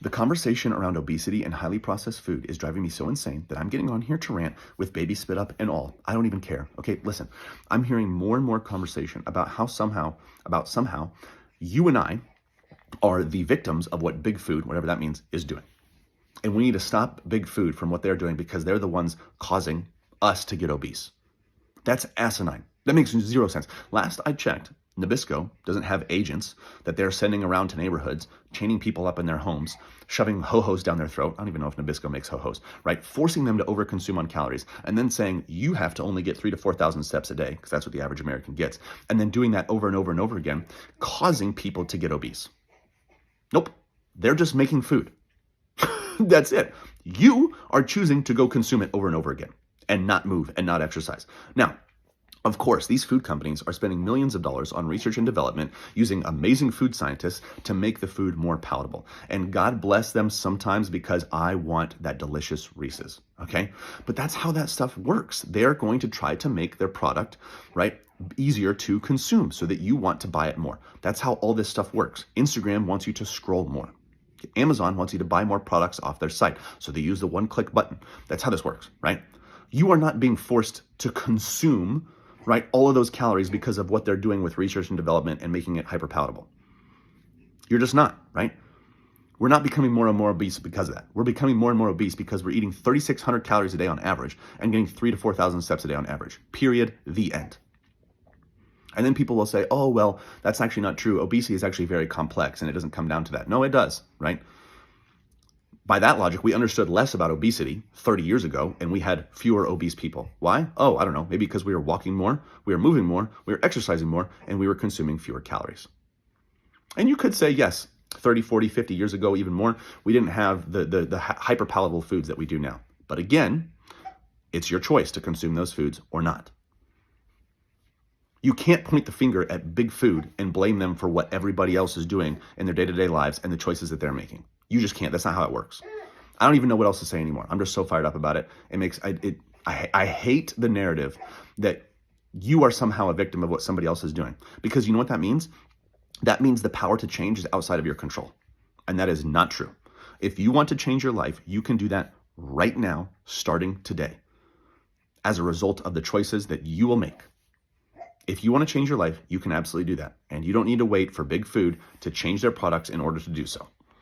The conversation around obesity and highly processed food is driving me so insane that I'm getting on here to rant with baby spit up and all. I don't even care. Okay, listen, I'm hearing more and more conversation about how somehow you and I are the victims of what big food, whatever that means, is doing. And we need to stop big food from what they're doing because they're the ones causing us to get obese. That's asinine. That makes zero sense. Last I checked, Nabisco doesn't have agents that they're sending around to neighborhoods, chaining people up in their homes, shoving ho-hos down their throat. I don't even know if Nabisco makes ho-hos, right? Forcing them to overconsume on calories and then saying you have to only get 3,000 to 4,000 steps a day because that's what the average American gets. And then doing that over and over and over again, causing people to get obese. Nope. They're just making food. That's it. You are choosing to go consume it over and over again and not move and not exercise. Now, of course, these food companies are spending millions of dollars on research and development using amazing food scientists to make the food more palatable. And God bless them sometimes because I want that delicious Reese's, okay? But that's how that stuff works. They're going to try to make their product, right, easier to consume so that you want to buy it more. That's how all this stuff works. Instagram wants you to scroll more. Amazon wants you to buy more products off their site. So they use the one-click button. That's how this works, right? You are not being forced to consume, right, all of those calories because of what they're doing with research and development and making it hyper palatable. You're just not, right? We're not becoming more and more obese because of that. We're becoming more and more obese because we're eating 3,600 calories a day on average and getting 3,000 to 4,000 steps a day on average. Period. The end. And then people will say, oh, well, that's actually not true. Obesity is actually very complex and it doesn't come down to that. No, it does, right? By that logic, we understood less about obesity 30 years ago and we had fewer obese people. Why? Oh, I don't know. Maybe because we were walking more, we were moving more, we were exercising more, and we were consuming fewer calories. And you could say, yes, 30, 40, 50 years ago, even more, we didn't have the hyper palatable foods that we do now. But again, it's your choice to consume those foods or not. You can't point the finger at big food and blame them for what everybody else is doing in their day-to-day lives and the choices that they're making. You just can't. That's not how it works. I don't even know what else to say anymore. I'm just so fired up about it. I hate the narrative that you are somehow a victim of what somebody else is doing. Because you know what that means? That means the power to change is outside of your control. And that is not true. If you want to change your life, you can do that right now, starting today, as a result of the choices that you will make. If you want to change your life, you can absolutely do that. And you don't need to wait for big food to change their products in order to do so.